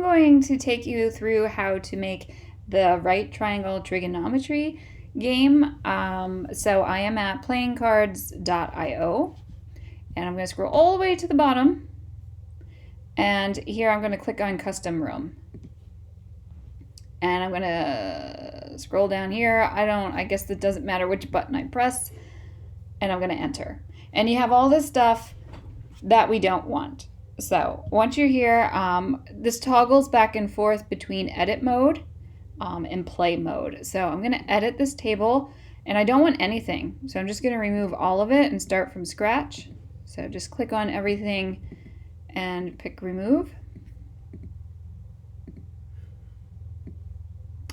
going to take you through how to make the right triangle trigonometry game. So I am at playingcards.io, and I'm going to scroll all the way to the bottom, and here I'm going to click on custom room, and I'm going to scroll down here. I guess it doesn't matter which button I press, and I'm going to enter, and you have all this stuff that we don't want. So once you're here, this toggles back and forth between edit mode and play mode. So I'm going to edit this table, and I don't want anything. So I'm just going to remove all of it and start from scratch. So just click on everything and pick remove.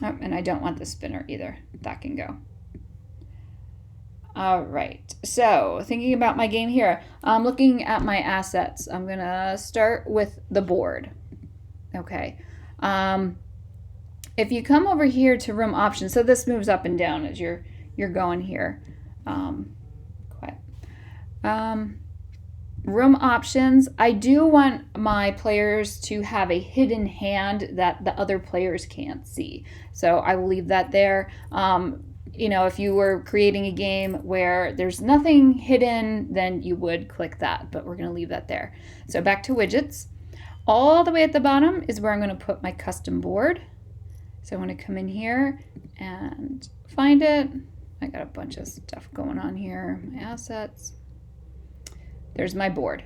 Oh, and I don't want the spinner either. That can go. All right, so thinking about my game here, I'm looking at my assets. I'm gonna start with the board. Okay, if you come over here to room options, so this moves up and down as you're going here. Room options, I do want my players to have a hidden hand that the other players can't see. So I will leave that there. You know, if you were creating a game where there's nothing hidden, then you would click that, but we're going to leave that there. So back to widgets. All the way at the bottom is where I'm going to put my custom board. So I'm going to come in here and find it. I got a bunch of stuff going on here. My assets. There's my board.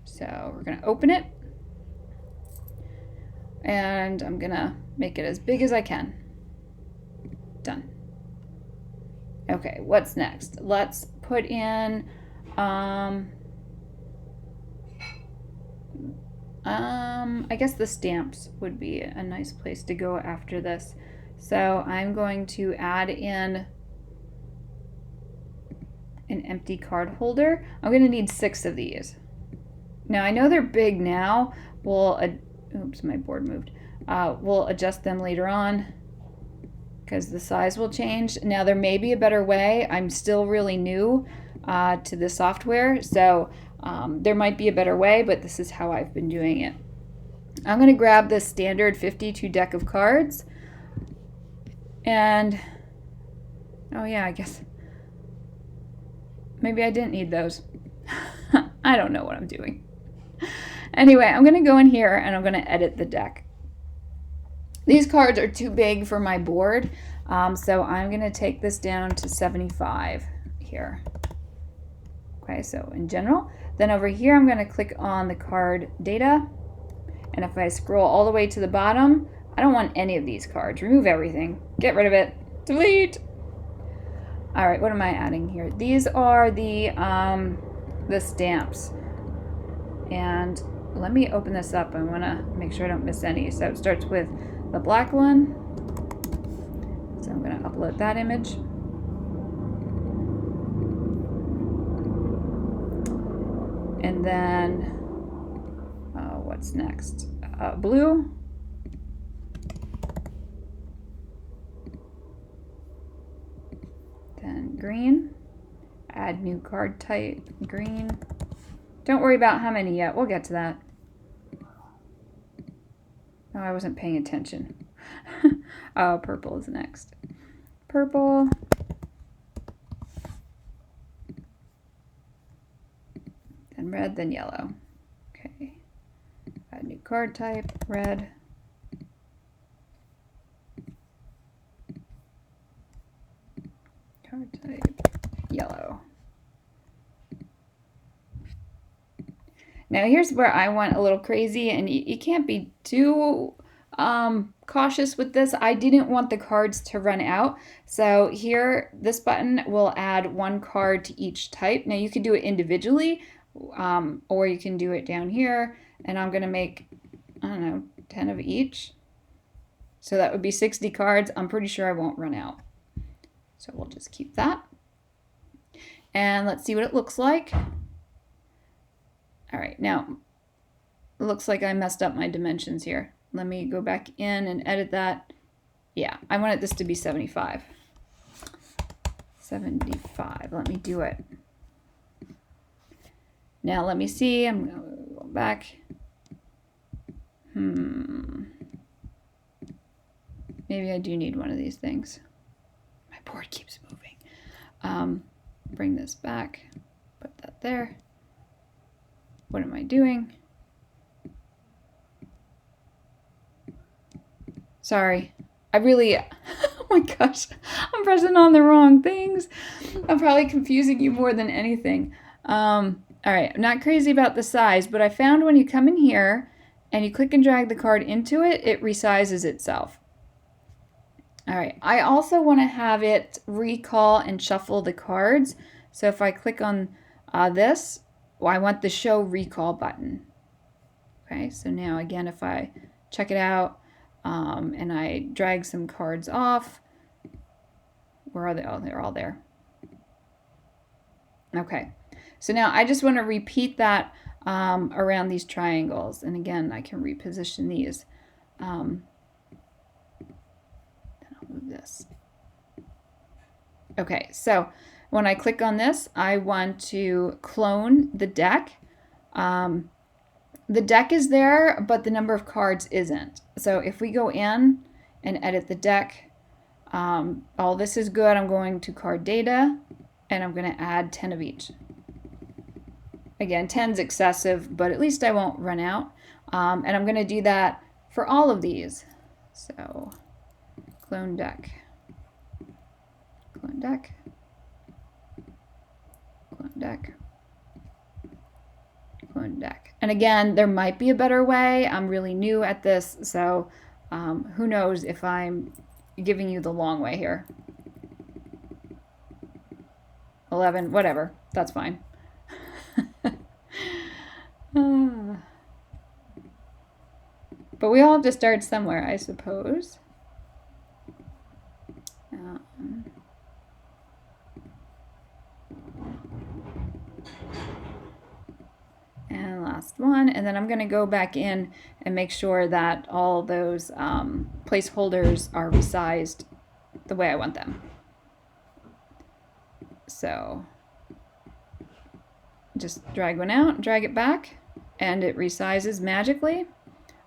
So we're going to open it. And I'm going to make it as big as I can. Done. Okay, what's next? Let's put in, I guess the stamps would be a nice place to go after this. So I'm going to add in an empty card holder. I'm going to need 6 of these. Now I know they're big now. Oops, my board moved. We'll adjust them later on, because the size will change. Now there may be a better way. I'm still really new to the software, so there might be a better way, but this is how I've been doing it. I'm going to grab this standard 52 deck of cards, and oh yeah, I guess maybe I didn't need those. I don't know what I'm doing. Anyway, I'm going to go in here and I'm going to edit the deck. These cards are too big for my board, so I'm going to take this down to 75 here. Okay, so in general. Then over here, I'm going to click on the card data. And if I scroll all the way to the bottom, I don't want any of these cards. Remove everything. Get rid of it. Delete. All right, what am I adding here? These are the stamps. And let me open this up. I want to make sure I don't miss any. So it starts with the black one. So I'm going to upload that image. And then, what's next? Blue. Then green. Add new card type, green. Don't worry about how many yet. We'll get to that. Oh, I wasn't paying attention. Oh, purple is next. Purple. Then red, then yellow. Okay. Add new card type, red. Card type, yellow. Now here's where I went a little crazy, and you can't be too cautious with this. I didn't want the cards to run out. So here, this button will add 1 card to each type. Now you can do it individually, or you can do it down here. And I'm going to make, I don't know, 10 of each. So that would be 60 cards. I'm pretty sure I won't run out. So we'll just keep that. And let's see what it looks like. All right, now it looks like I messed up my dimensions here. Let me go back in and edit that. Yeah, I wanted this to be 75. 75, let me do it. Now let me see, I'm gonna go back. Maybe I do need one of these things. My board keeps moving. Bring this back, put that there. What am I doing? Sorry. I really, oh my gosh, I'm pressing on the wrong things. I'm probably confusing you more than anything. All right, I'm not crazy about the size, but I found when you come in here and you click and drag the card into it, it resizes itself. All right, I also want to have it recall and shuffle the cards. So if I click on this, well, I want the show recall button. Okay, so now again, if I check it out and I drag some cards off, where are they? Oh, they're all there. Okay, so now I just want to repeat that around these triangles. And again, I can reposition these. Then I'll move this. Okay, so when I click on this, I want to clone the deck. The deck is there, but the number of cards isn't. So if we go in and edit the deck, all this is good. I'm going to card data, and I'm going to add 10 of each. Again, 10's excessive, but at least I won't run out. And I'm going to do that for all of these. So clone deck, clone deck, clone deck, clone deck. And again, there might be a better way. I'm really new at this, so who knows if I'm giving you the long way here. 11, whatever, that's fine. But we all have to start somewhere, I suppose. And last one, and then I'm going to go back in and make sure that all those placeholders are resized the way I want them. So just drag one out, drag it back, and it resizes magically.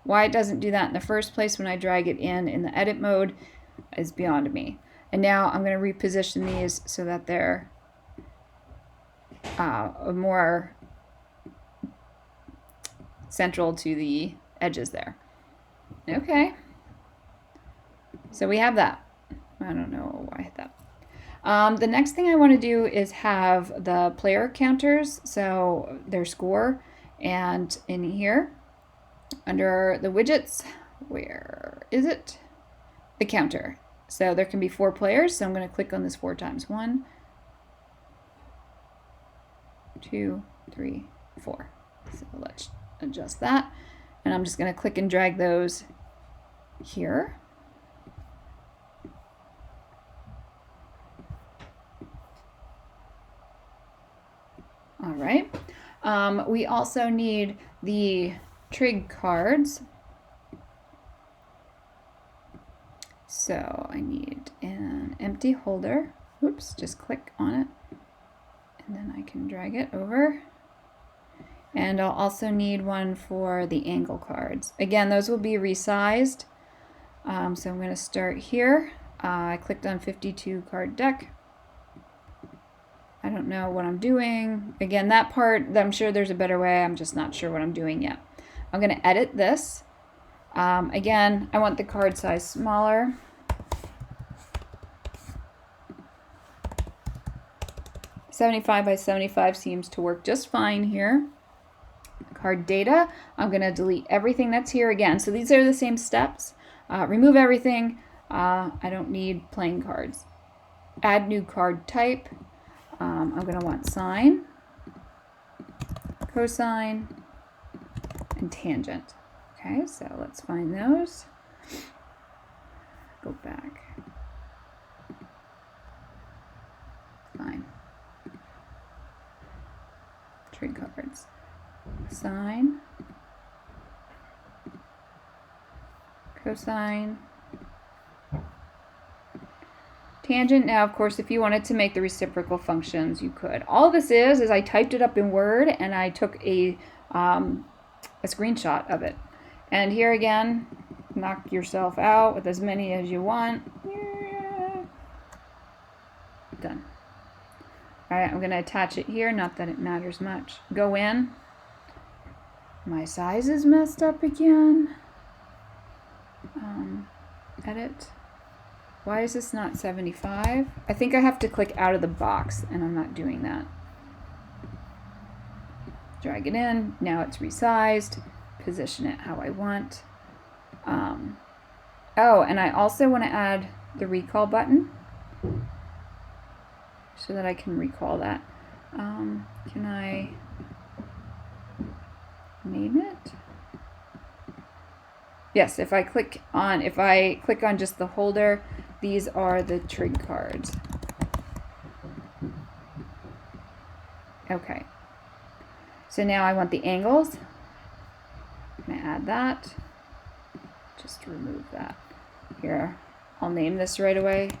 Why it doesn't do that in the first place when I drag it in the edit mode is beyond me. And now I'm going to reposition these so that they're more central to the edges there. Okay. So we have that. I don't know why I hit that. The next thing I want to do is have the player counters, so their score, and in here, under the widgets, where is it? The counter. So there can be 4 players, so I'm going to click on this 4 times. 1, 2, 3, 4. So let's adjust that. And I'm just going to click and drag those here. All right. We also need the Trig cards. So I need an empty holder. Oops, just click on it. And then I can drag it over. And I'll also need one for the angle cards. Again, those will be resized. So I'm going to start here. I clicked on 52 card deck. I don't know what I'm doing. Again, that part, I'm sure there's a better way. I'm just not sure what I'm doing yet. I'm going to edit this. Again, I want the card size smaller. .75 by 75 seems to work just fine here. Card data, I'm going to delete everything that's here again. So these are the same steps. Remove everything. I don't need playing cards. Add new card type. I'm going to want sine, cosine, and tangent. Okay, so let's find those. Go back. Fine. Trig cards. Sine, cosine, tangent. Now, of course, if you wanted to make the reciprocal functions, you could. All this is I typed it up in Word and I took a screenshot of it. And here again, knock yourself out with as many as you want. Yeah. Done. All right, I'm going to attach it here, not that it matters much. Go in. My size is messed up again. Edit. Why is this not 75? I think I have to click out of the box, and I'm not doing that. Drag it in. Now it's resized. Position it how I want. Oh, and I also want to add the recall button so that I can recall that. Can I name it? Yes, if I click on just the holder, these are the Trig cards. Okay. So now I want the angles. I'm going to add that. Just remove that. Here, I'll name this right away.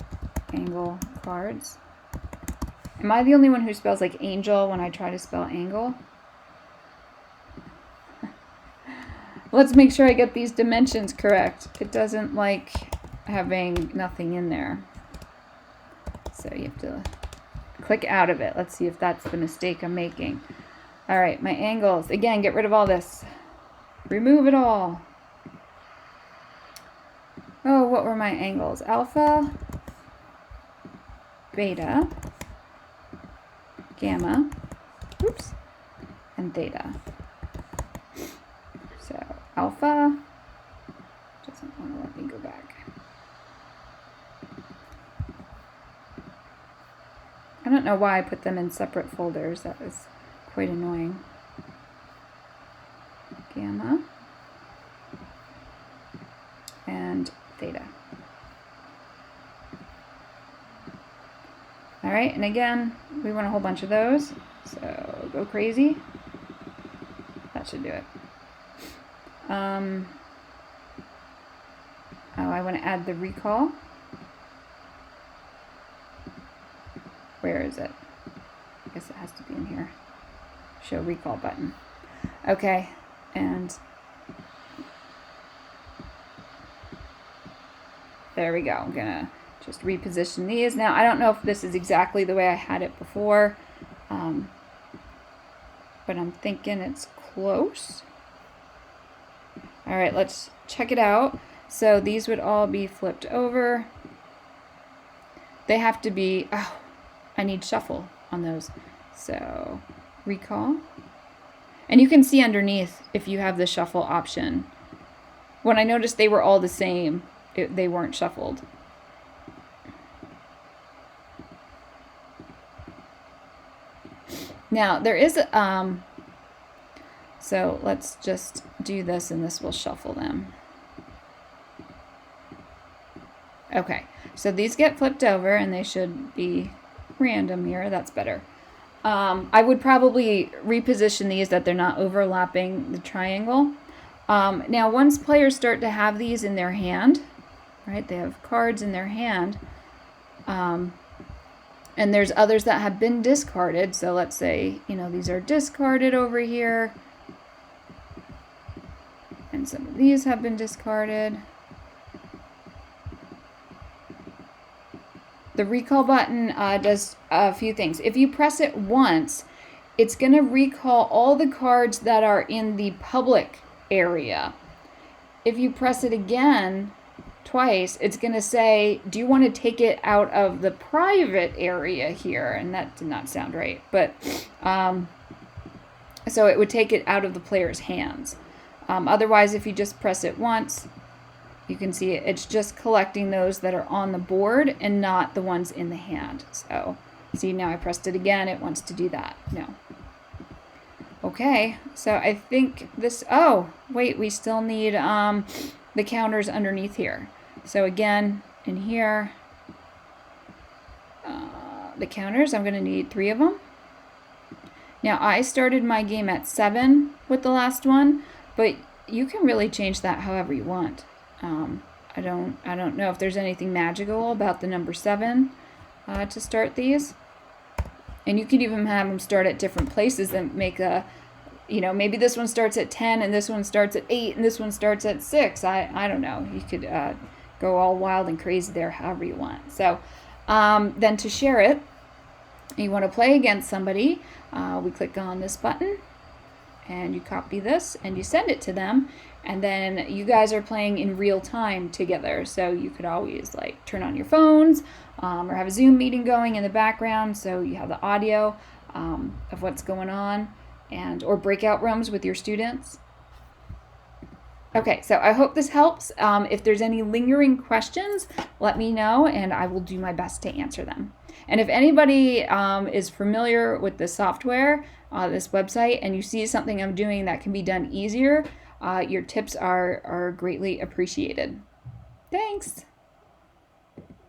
Angle cards. Am I the only one who spells like angel when I try to spell angle? Let's make sure I get these dimensions correct. It doesn't like having nothing in there. So you have to click out of it. Let's see if that's the mistake I'm making. All right, my angles. Again, get rid of all this. Remove it all. Oh, what were my angles? Alpha, beta, gamma, oops, and theta. So alpha doesn't want to let me go back. I don't know why I put them in separate folders. That was quite annoying. Gamma and theta. All right, and again, we want a whole bunch of those, so go crazy. That should do it. Oh, I want to add the recall. Where is it? I guess it has to be in here. Show recall button. Okay, and there we go. I'm gonna just reposition these. Now, I don't know if this is exactly the way I had it before, but I'm thinking it's close. All right, let's check it out. So these would all be flipped over. They have to be, oh, I need shuffle on those. So recall. And you can see underneath if you have the shuffle option. When I noticed they were all the same, they weren't shuffled. Now there is so let's just do this and this will shuffle them. Okay, so these get flipped over and they should be random here. That's better. I would probably reposition these that they're not overlapping the triangle. Now once players start to have these in their hand, right, they have cards in their hand, and there's others that have been discarded. So let's say, you know, these are discarded over here. And some of these have been discarded. The recall button does a few things. If you press it once, it's going to recall all the cards that are in the public area. If you press it again, twice, it's going to say, do you want to take it out of the private area here? And that did not sound right. But so it would take it out of the player's hands. Otherwise, if you just press it once, you can see it's just collecting those that are on the board and not the ones in the hand. So see, now I pressed it again. It wants to do that. No. Okay, so I think this, oh, wait, we still need the counters underneath here. So again, in here, the counters, I'm going to need 3 of them. Now, I started my game at 7 with the last one, but you can really change that however you want. I don't know if there's anything magical about the number 7 to start these. And you could even have them start at different places and make a you know, maybe this one starts at 10 and this one starts at 8 and this one starts at 6. I don't know. You could go all wild and crazy there however you want. So then to share it, you want to play against somebody. We click on this button and you copy this and you send it to them, and then you guys are playing in real time together. So you could always like turn on your phones or have a Zoom meeting going in the background so you have the audio of what's going on, and or breakout rooms with your students. Okay, so I hope this helps. If there's any lingering questions, let me know and I will do my best to answer them. And if anybody is familiar with the software, this website, and you see something I'm doing that can be done easier, your tips are greatly appreciated. Thanks.